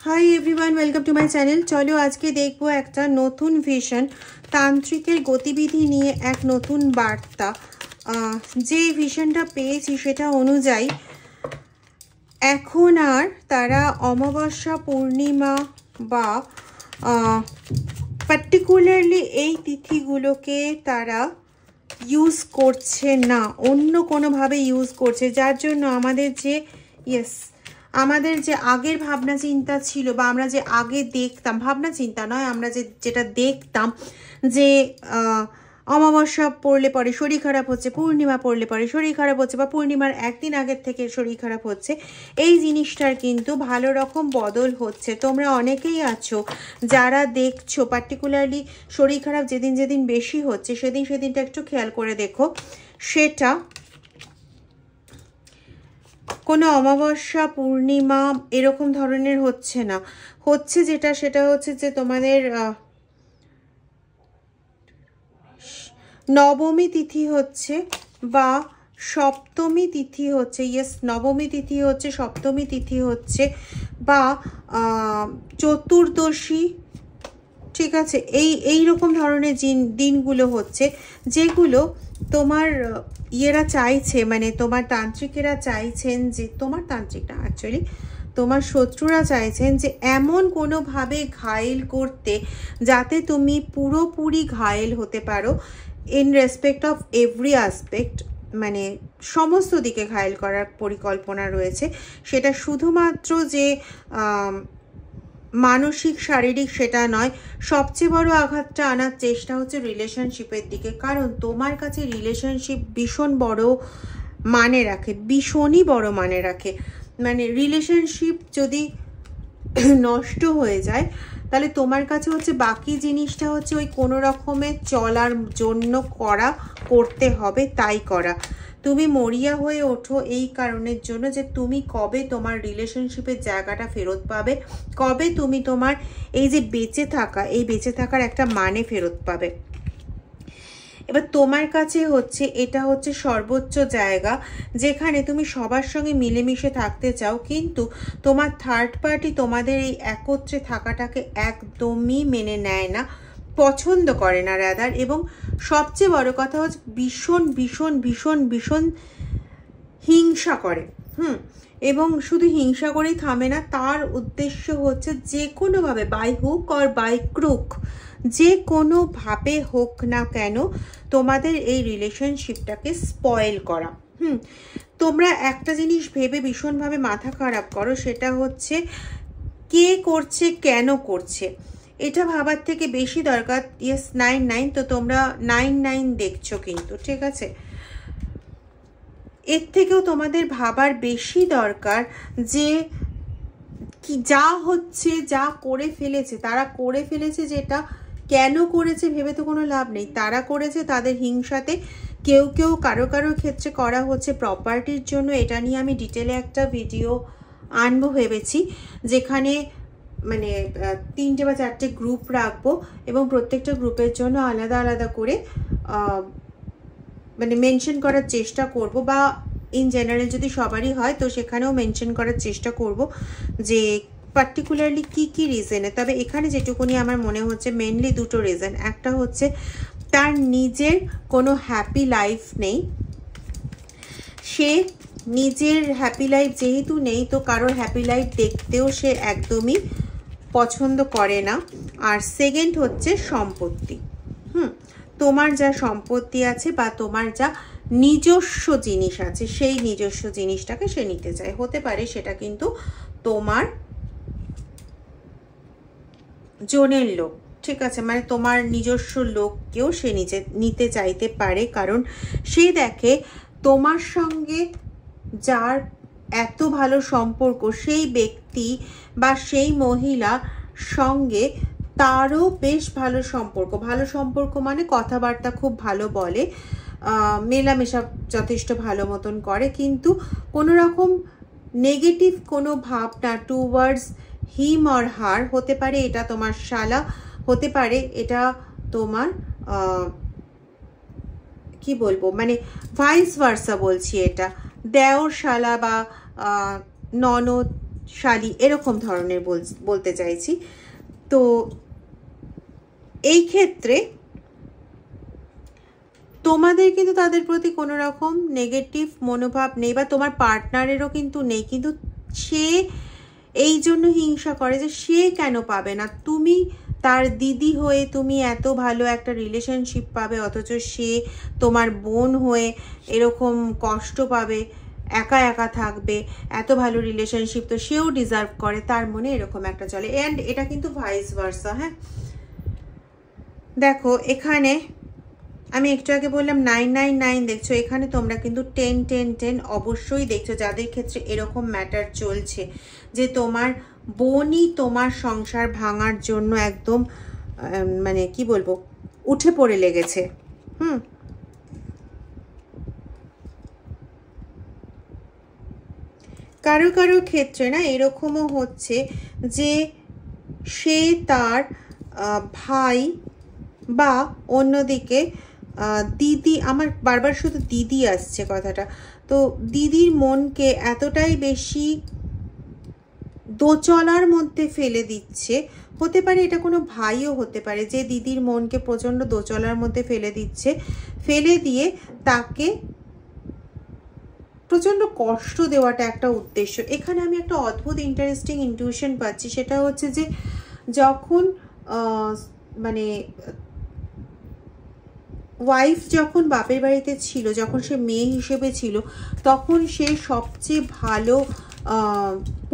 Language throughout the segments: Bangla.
Hi everyone, welcome to my channel. চলো আজকে দেখবো একটা নতুন ভিশন, তান্ত্রিকের গতিবিধি নিয়ে এক নতুন বার্তা। যে ভিশনটা পেয়েছি সেটা অনুযায়ী এখন আর তারা অমাবস্যা, পূর্ণিমা বা পার্টিকুলারলি এই তিথিগুলোকে তারা ইউজ করছে না, অন্য কোনোভাবে ইউজ করছে, যার জন্য আমাদের যে আগের ভাবনা চিন্তা ছিল বা আমরা যে আগে দেখতাম, ভাবনা চিন্তা নয়, আমরা যেটা দেখতাম যে অমাবস্যা পড়লে পরে শরীর খারাপ হচ্ছে, পূর্ণিমা পড়লে পরে শরীর খারাপ হচ্ছে, বা পূর্ণিমার একদিন আগের থেকে শরীর খারাপ হচ্ছে, এই জিনিসটার কিন্তু ভালো রকম বদল হচ্ছে। তোমরা অনেকেই আছো যারা দেখছো পার্টিকুলারলি শরীর খারাপ যেদিন যেদিন বেশি হচ্ছে সেদিনটা একটু খেয়াল করে দেখো, সেটা কোনো অমাবস্যা, পূর্ণিমা এরকম ধরনের হচ্ছে না, হচ্ছে সেটা হচ্ছে যে তোমাদের নবমী তিথি হচ্ছে বা সপ্তমী তিথি হচ্ছে, নবমী তিথি হচ্ছে, সপ্তমী তিথি হচ্ছে, বা চতুর্দশী, ঠিক আছে, এই রকম ধরনের দিনগুলো হচ্ছে, যেগুলো তোমার ইয়েরা চাইছে, মানে তোমার তান্ত্রিকেরা চাইছেন যে, তোমার তান্ত্রিক না অ্যাকচুয়ালি তোমার শত্রুরা চাইছেন যে এমন কোনোভাবে ঘায়েল করতে যাতে তুমি পুরোপুরি ঘায়েল হতে পারো, in respect of every aspect, মানে সমস্ত দিকে ঘায়েল করার পরিকল্পনা রয়েছে। সেটা শুধুমাত্র যে মানসিক শারীরিক সেটা নয়, সবচেয়ে বড় আঘাতটা আনার চেষ্টা হচ্ছে রিলেশনশিপের দিকে, কারণ তোমার কাছে রিলেশনশিপ ভীষণ বড় মানে রাখে, ভীষণই বড় মানে রাখে। মানে রিলেশনশিপ যদি নষ্ট হয়ে যায় তাহলে তোমার কাছে হচ্ছে বাকি জিনিসটা হচ্ছে ওই কোনো রকমের চলার জন্য করতে হবে, তাই করা। তুমি মরিয়া হয়ে ওঠো এই কারণের জন্য যে তুমি কবে তোমার রিলেশনশিপের জায়গাটা ফেরত পাবে, কবে তুমি তোমার এই যে বেঁচে থাকার একটা মানে ফেরত পাবে। এবার তোমার কাছে হচ্ছে এটা হচ্ছে সর্বোচ্চ জায়গা যেখানে তুমি সবার সঙ্গে মিলেমিশে থাকতে চাও, কিন্তু তোমার থার্ড পার্টি তোমাদের এই একত্রে থাকাটাকে একদমই মেনে নেয় না, পছন্দ করে না রাদার, এবং সবচেয়ে বড় কথা হচ্ছে ভীষণ ভীষণ ভীষণ ভীষণ হিংসা করে। এবং শুধু হিংসা করেই থামে না, তার উদ্দেশ্য হচ্ছে যে কোনোভাবে, by hook or by crook, যে কোনোভাবে হোক না কেন তোমাদের এই রিলেশনশিপটাকে স্পয়েল করা। তোমরা একটা জিনিস ভেবে ভীষণভাবে মাথা খারাপ করো, সেটা হচ্ছে কে করছে, কেন করছে, এটা ভাবার থেকে বেশি দরকার 9 তো তোমরা 9 দেখছো কিন্তু, ঠিক আছে, এর থেকেও তোমাদের ভাবার বেশি দরকার যে কি যা হচ্ছে, যা করে ফেলেছে, তারা করে ফেলেছে, যেটা কেন করেছে ভেবে তো কোনো লাভ নেই। তারা করেছে তাদের হিংসাতে, কেউ কারো ক্ষেত্রে করা হচ্ছে প্রপার্টির জন্য। এটা নিয়ে আমি ডিটেলে একটা ভিডিও আনবো ভেবেছি, যেখানে মানে 3টে বা 4টে গ্রুপ রাখবো এবং প্রত্যেকটা গ্রুপের জন্য আলাদা আলাদা করে মানে মেনশন করার চেষ্টা করব, বা ইন জেনারেল যদি সবারই হয় তো সেখানেও মেনশন করার চেষ্টা করব যে পার্টিকুলারলি কি রিজনে। তবে এখানে যেটুকুনি আমার মনে হচ্ছে মেনলি দুটো রিজন, একটা হচ্ছে তার নিজের কোনো হ্যাপি লাইফ নেই, সে নিজের হ্যাপি লাইফ যেহেতু নেই তো কারোর হ্যাপি লাইফ দেখতেও সে একদমই পছন্দ করে না। আর সেকেন্ড হচ্ছে সম্পত্তি। তোমার যা সম্পত্তি আছে বা তোমার যা নিজস্ব জিনিস আছে সেই নিজস্ব জিনিসটাকে সে নিতে চায়। হতে পারে সেটা কিন্তু তোমার জনের লোক, ঠিক আছে, মানে তোমার নিজস্ব লোককেও সে নিতে চাইতে পারে, কারণ সে দেখে তোমার সঙ্গে যার এত ভালো সম্পর্ক সেই ব্যক্তি বা সেই মহিলা সঙ্গে তারও বেশ ভালো সম্পর্ক মানে কথাবার্তা খুব ভালো বলে, মেলামেশা যথেষ্ট ভালো মতন করে, কিন্তু কোনো রকম নেগেটিভ কোনো ভাবনা টুয়ার্ডস হিম অর হার, হতে পারে এটা তোমার শালা, হতে পারে এটা তোমার কি বলবো, মানে ভাইস ভার্সা বলছি, এটা দেওর শালা বা ননদ শালি এরকম ধরনের বলতে চাইছি। তো এই ক্ষেত্রে তোমাদের কিন্তু তাদের প্রতি কোনো রকম নেগেটিভ মনোভাব নেই, বা তোমার পার্টনারেরও কিন্তু নেই, কিন্তু সে এই জন্য হিংসা করে যে সে কেন পাবে না। তুমি তার দিদি হয়ে তুমি এত ভালো একটা রিলেশনশিপ পাবে, অথচ সে তোমার বোন হয়ে এরকম কষ্ট পাবে, একা একা থাকবে। এত ভালো রিলেশনশিপ তো সেও ডিজার্ভ করে, তার মনে এরকম একটা চলে। অ্যান্ড এটা কিন্তু ভাইস ভার্সা। হ্যাঁ, দেখো এখানে আমি একটু আগে বললাম 999 দেখছো, এখানে তোমরা কিন্তু 10 10 10 অবশ্যই দেখছো, যাদের ক্ষেত্রে এরকম ম্যাটার চলছে যে তোমার বোনই তোমার সংসার ভাঙার জন্য একদম মানে কি বলবো উঠে পড়ে লেগেছে। কারো কারো ক্ষেত্রে না এরকমও হচ্ছে যে সে তার ভাই বা অন্যদিকে দিদি, আমার বারবার শুধু দিদি আসছে কথাটা, তো দিদির মনকে এতটাই বেশি দোচলার মধ্যে ফেলে দিচ্ছে। হতে পারে এটা কোনো ভাইও হতে পারে যে দিদির মনকে প্রচণ্ড দোচলার মধ্যে ফেলে দিচ্ছে, ফেলে দিয়ে তাকে প্রচণ্ড কষ্ট দেওয়াটা একটা উদ্দেশ্য। এখানে আমি একটা অদ্ভুত ইন্টারেস্টিং ইনটিউশন পাচ্ছি, সেটা হচ্ছে যে যখন মানে ওয়াইফ যখন বাপের বাড়িতে ছিল, যখন সে মেয়ে হিসেবে ছিল, তখন সে সবচেয়ে ভালো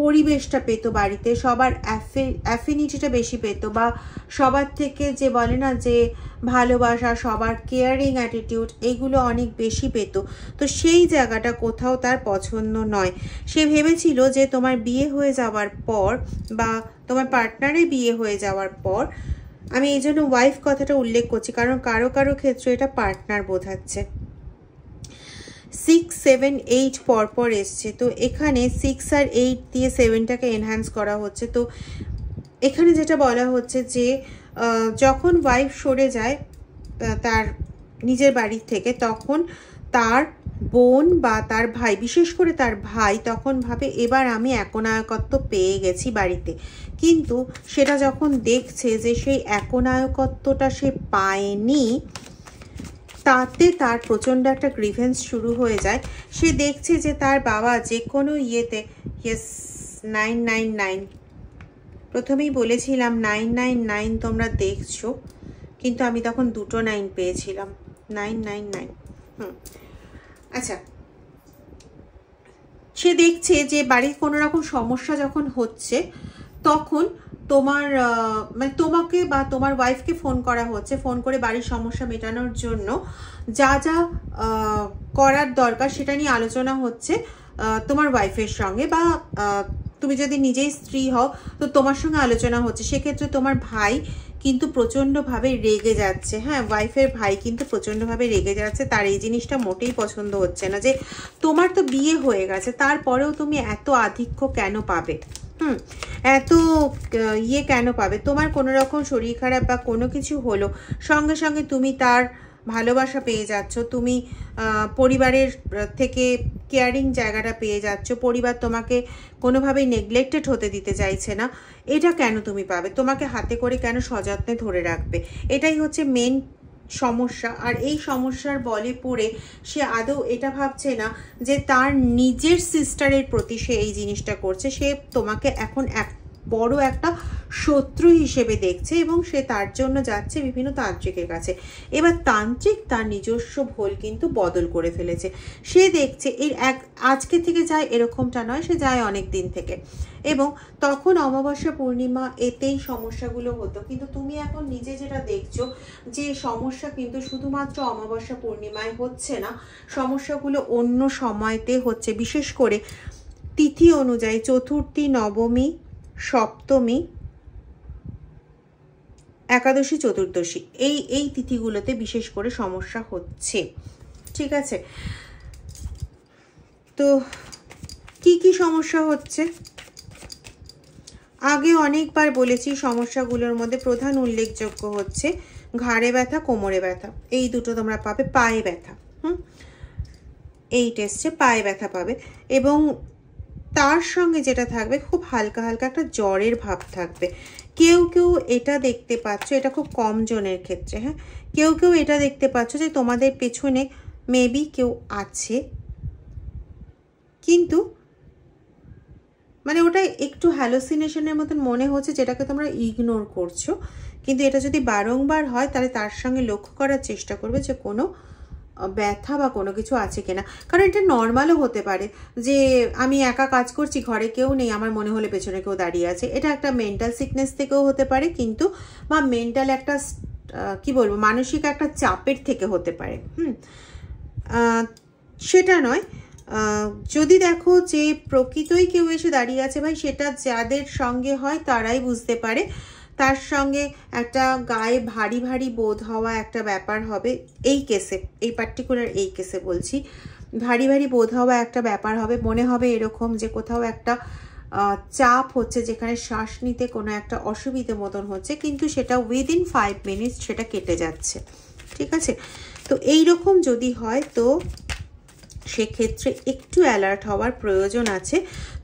পরিবেশটা পেত বাড়িতে, সবার অ্যাফিনিটিটা বেশি পেত, বা সবার থেকে যে বলে না যে ভালোবাসা, সবার কেয়ারিং অ্যাটিটিউড, এগুলো অনেক বেশি পেত। তো সেই জায়গাটা কোথাও তার পছন্দ নয়। সে ভেবেছিল যে তোমার বিয়ে হয়ে যাওয়ার পর বা তোমার পার্টনারের বিয়ে হয়ে যাওয়ার পর, আমি এই জন্য ওয়াইফ কথাটা উল্লেখ করছি কারণ কারো কারো ক্ষেত্রে এটা পার্টনার বোঝাচ্ছে। 6 7 8 পরপর এসছে, তো এখানে 6 আর 8 দিয়ে 7টাকে এনহ্যান্স করা হচ্ছে। তো এখানে যেটা বলা হচ্ছে যে যখন ওয়াইফ সরে যায় তার নিজের বাড়ি থেকে, তখন তার বোন বা তার ভাই, বিশেষ করে তার ভাই, তখন ভাবে এবার আমি একনায়কত্ব পেয়ে গেছি বাড়িতে। কিন্তু সেটা যখন দেখছে যে সেই একনায়কত্বটা সে পায়নি, তাতে তার প্রচণ্ড একটা গ্রিভেন্স শুরু হয়ে যায়। সে দেখছে যে তার বাবা যে কোনো ইয়েতে, ইয়েস 999, প্রথমেই বলেছিলাম 999 তোমরা দেখছো, কিন্তু আমি তখন দুটো 9 পেয়েছিলাম, 999। আচ্ছা, সে দেখছে যে বাড়ির কোনো রকম সমস্যা যখন হচ্ছে, তখন তোমার মানে তোমাকে বা তোমার ওয়াইফকে ফোন করা হচ্ছে, ফোন করে বাড়ির সমস্যা মেটানোর জন্য যা যা করার দরকার সেটা নিয়ে আলোচনা হচ্ছে তোমার ওয়াইফের সঙ্গে, বা তুমি যদি নিজেই স্ত্রী হও তো তোমার সঙ্গে আলোচনা হচ্ছে। সেক্ষেত্রে তোমার ভাই কিন্তু প্রচণ্ডভাবে রেগে যাচ্ছে। হ্যাঁ, ওয়াইফের ভাই কিন্তু প্রচণ্ডভাবে রেগে যাচ্ছে, তার এই জিনিসটা মোটেই পছন্দ হচ্ছে না যে তোমার তো বিয়ে হয়ে গেছে, তারপরেও তুমি এত আধিক্য কেন পাবে, এত ইয়ে কেন পাবে। তোমার কোনো রকম শরীর খারাপ বা কোনো কিছু হলো, সঙ্গে সঙ্গে তুমি তার ভালোবাসা পেয়ে যাচ্ছ, তুমি পরিবারের থেকে কেয়ারিং জায়গাটা পেয়ে যাচ্ছ, পরিবার তোমাকে কোনোভাবেই নেগলেক্টেড হতে দিতে চাইছে না, এটা কেন তুমি পাবে, তোমাকে হাতে করে কেন সযত্নে ধরে রাখবে, এটাই হচ্ছে মেন সমস্যা। আর এই সমস্যার বলে পড়ে সে আদৌ এটা ভাবছে না যে তার নিজের সিস্টারের প্রতি সে এই জিনিসটা করছে, সে তোমাকে এখন এক বড় একটা শত্রু হিসেবে দেখছে এবং সে তার জন্য যাচ্ছে বিভিন্ন তান্ত্রিকের কাছে। এবার তান্ত্রিক তার নিজস্ব ভুল কিন্তু বদল করে ফেলেছে। সে দেখছে এই আজকে থেকে যায় এরকমটা নয়, সে যায় অনেক দিন থেকে, এবং তখন অমাবস্যা পূর্ণিমা এতেই সমস্যাগুলো হতো। কিন্তু তুমি এখন নিজে যেটা দেখছো যে সমস্যা কিন্তু শুধুমাত্র অমাবস্যা পূর্ণিমায় হচ্ছে না, সমস্যাগুলো অন্য সময়তে হচ্ছে, বিশেষ করে তিথি অনুযায়ী চতুর্থী, নবমী, সপ্তমী, একাদশী, চতুর্দশী, এই তিথিগুলোতে বিশেষ করে সমস্যা হচ্ছে। ঠিক আছে, তো কি কি সমস্যা হচ্ছে আগে অনেকবার বলেছি। সমস্যাগুলোর মধ্যে প্রধান উল্লেখযোগ্য হচ্ছে ঘাড়ে ব্যথা, কোমরে ব্যথা, এই দুটো তোমরা পাবে। পায়ে ব্যথা, এই টেস্টে পায়ে ব্যথা পাবে, এবং তার সঙ্গে যেটা থাকবে খুব হালকা হালকা একটা জ্বরের ভাব থাকবে। কেউ কেউ এটা দেখতে পাচ্ছ, এটা খুব কম জনের ক্ষেত্রে, হ্যাঁ, কেউ কেউ এটা দেখতে পাচ্ছ যে তোমাদের পেছনে মেবি কেউ আছে, কিন্তু মানে ওটা একটু হ্যালোসিনেশনের মতন মনে হচ্ছে, যেটাকে তোমরা ইগনোর করছো। কিন্তু এটা যদি বারংবার হয় তাহলে তার সঙ্গে লক্ষ্য করার চেষ্টা করবে যে কোনো ব্যথা বা কোনো কিছু আছে কিনা। কারণ এটা নর্মালও হতে পারে যে আমি একা কাজ করছি, ঘরে কেউ নেই, আমার মনে হলে পেছনে কেউ দাঁড়িয়ে আছে। এটা একটা মেন্টাল সিকনেস থেকেও হতে পারে, কিন্তু বা মেন্টাল একটা কি বলবো, মানসিক একটা চাপের থেকে হতে পারে। সেটা নয়। যদি দেখো যে প্রকৃতই কেউ এসে দাঁড়িয়ে আছে ভাই, সেটা যাদের সঙ্গে হয় তারাই বুঝতে পারে। তার সঙ্গে একটা গায়ে ভারী ভারী বোধ হওয়া একটা ব্যাপার হবে এই কেসে, এই পার্টিকুলার এই কেসে বলছি, ভারী ভারী বোধ হওয়া একটা ব্যাপার হবে। মনে হবে এরকম যে কোথাও একটা চাপ হচ্ছে, যেখানে শ্বাস নিতে কোনো একটা অসুবিধে মতন হচ্ছে, কিন্তু সেটা উইদিন 5 মিনিটস সেটা কেটে যাচ্ছে। ঠিক আছে, তো এই রকম যদি হয় তো সেক্ষেত্রে একটু অ্যালার্ট হওয়ার প্রয়োজন আছে।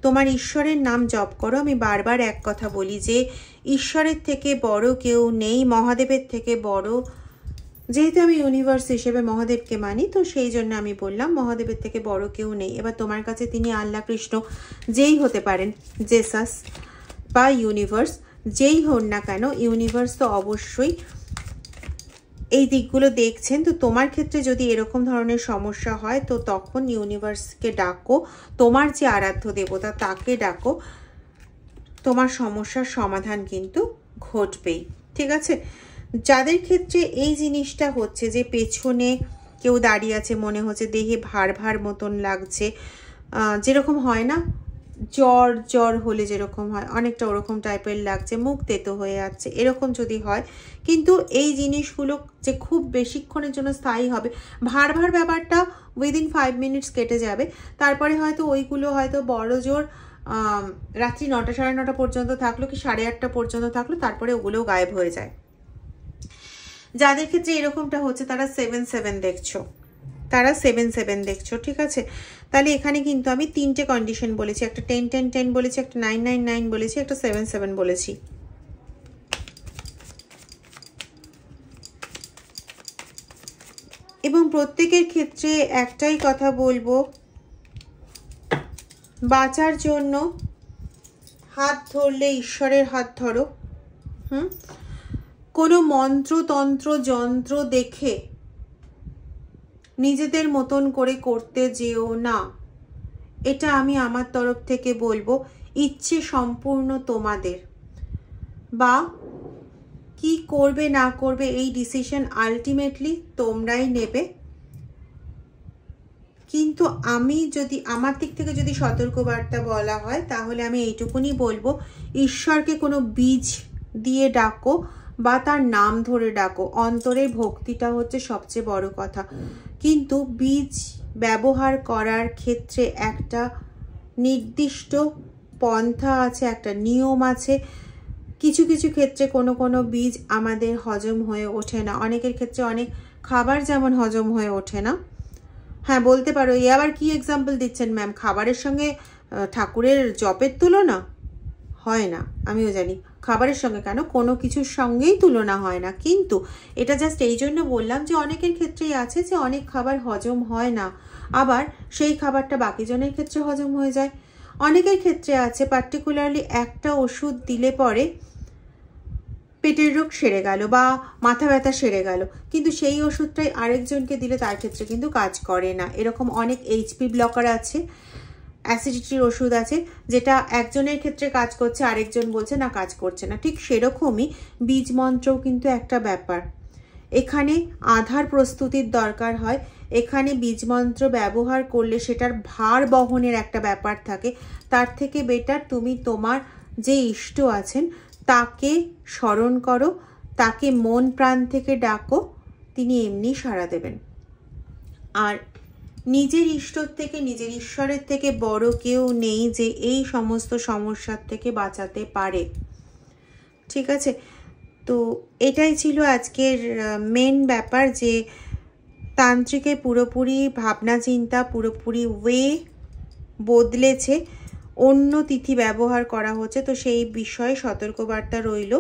তোমার ঈশ্বরের নাম জপ করো। আমি বারবার এক কথা বলি যে ঈশ্বরের থেকে বড় কেউ নেই, মহাদেবের থেকে বড়, যেহেতু আমি ইউনিভার্স হিসেবে মহাদেবকে মানি, তো সেই জন্য আমি বললাম মহাদেবের থেকে বড় কেউ নেই। এবার তোমার কাছে তিনি আল্লাহ, কৃষ্ণ যেই হতে পারেন, জেসাস বা ইউনিভার্স যেই হন না কেন, ইউনিভার্স তো অবশ্যই এই দিকগুলো দেখছেন। তো তোমার ক্ষেত্রে যদি এরকম ধরনের সমস্যা হয় তো তখন ইউনিভার্সকে ডাকো, তোমার যে আরাধ্য দেবতা তাকে ডাকো, তোমার সমস্যার সমাধান কিন্তু ঘটবেই। ঠিক আছে, যাদের ক্ষেত্রে এই জিনিসটা হচ্ছে যে পেছনে কেউ দাঁড়িয়ে আছে, মনে হচ্ছে দেহে ভার ভার মতন লাগছে, যেরকম হয় না জ্বর জ্বর হলে যেরকম হয়, অনেকটা ওরকম টাইপের লাগছে, মুখ তেতো হয়ে যাচ্ছে, এরকম যদি হয়, কিন্তু এই জিনিসগুলো যে খুব বেশিক্ষণের জন্য স্থায়ী হবে, ভার ভার ব্যাপারটা উইদিন 5 মিনিটস কেটে যাবে। তারপরে হয়তো ওইগুলো হয়তো বড় জোর রাত্রি 9টা 9:30 পর্যন্ত থাকলো কি 8:30 পর্যন্ত থাকলো, তারপরে ওগুলোও গায়েব হয়ে যায়। যাদের ক্ষেত্রে এরকমটা হচ্ছে তারা 7/7 দেখছো, তারা 7/7 দেখছো। ঠিক আছে, তাহলে এখানে কিন্তু আমি 3টে কন্ডিশন বলেছি, একটা 10/10/10 বলেছি, একটা 9/9/9 বলেছি, একটা 7/7 বলেছি। এবং প্রত্যেকের ক্ষেত্রে একটাই কথা বলবো, বাঁচার জন্য হাত ধরলে ঈশ্বরের হাত ধরো। কোনো মন্ত্রতন্ত্র যন্ত্র দেখে নিজেদের মতন করে করতে যেও না, এটা আমি আমার তরফ থেকে বলবো। ইচ্ছে সম্পূর্ণ তোমাদের, বা কি করবে না করবে এই ডিসিশন আলটিমেটলি তোমরাই নেবে। কিন্তু আমি যদি আমার দিক থেকে যদি সতর্কবার্তা বলা হয় তাহলে আমি এইটুকুনি বলবো, ঈশ্বরকে কোনো বীজ দিয়ে ডাকো বা তার নাম ধরে ডাকো, অন্তরের ভক্তিটা হচ্ছে সবচেয়ে বড় কথা। কিন্তু বীজ ব্যবহার করার ক্ষেত্রে একটা নির্দিষ্ট পন্থা আছে, একটা নিয়ম আছে। কিছু কিছু ক্ষেত্রে কোনো বীজ আমাদের হজম হয়ে ওঠে না, অনেকের ক্ষেত্রে অনেক খাবার যেমন হজম হয়ে ওঠে না। হ্যাঁ, বলতে পারো এ আবার কি এক্সাম্পল দিচ্ছেন ম্যাম, খাবারের সঙ্গে ঠাকুরের জপের তুলনা হয় না, আমিও জানি খাবারের সঙ্গে কেন কোনো কিছুর সঙ্গেই তুলনা হয় না, কিন্তু এটা জাস্ট এই জন্য বললাম যে অনেকের ক্ষেত্রেই আছে যে অনেক খাবার হজম হয় না, আবার সেই খাবারটা বাকি জনের ক্ষেত্রে হজম হয়ে যায়। অনেকের ক্ষেত্রে আছে পার্টিকুলারলি একটা ওষুধ দিলে পরে পেটের রোগ সেরে গেল বা মাথা ব্যথা সেরে গেল, কিন্তু সেই ওষুধটাই আরেকজনকে দিলে তার ক্ষেত্রে কিন্তু কাজ করে না। এরকম অনেক এইচপি ব্লকার আছে, অ্যাসিডিটির ওষুধ আছে, যেটা একজনের ক্ষেত্রে কাজ করছে, আরেকজন বলছে না কাজ করছে না। ঠিক সেরকমই বীজ মন্ত্রও কিন্তু একটা ব্যাপার, এখানে আধার প্রস্তুতির দরকার হয়। এখানে বীজ মন্ত্র ব্যবহার করলে সেটার ভার বহনের একটা ব্যাপার থাকে। তার থেকে বেটার তুমি তোমার যে ইষ্ট আছেন তাকে স্মরণ করো, তাকে মন প্রাণ থেকে ডাকো, তিনি এমনি সাড়া দেবেন। আর নিজের ইষ্টর থেকে, নিজের ঈশ্বরের থেকে বড় কেউ নেই যে এই সমস্ত সমস্যার থেকে বাঁচাতে পারে। ঠিক আছে, তো এটাই ছিল আজকের মেন ব্যাপার, যে তান্ত্রিকের পুরোপুরি ভাবনা চিন্তা, পুরোপুরি ওয়ে বদলেছে। অন্য তিথি ব্যবহার করা হচ্ছে, তো সেই বিষয়ে সতর্কবার্তা রইল।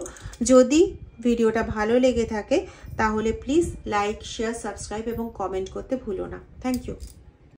যদি ভিডিওটা ভালো লেগে থাকে তাহলে প্লিজ লাইক, শেয়ার, সাবস্ক্রাইব এবং কমেন্ট করতে ভুলো না। Thank you.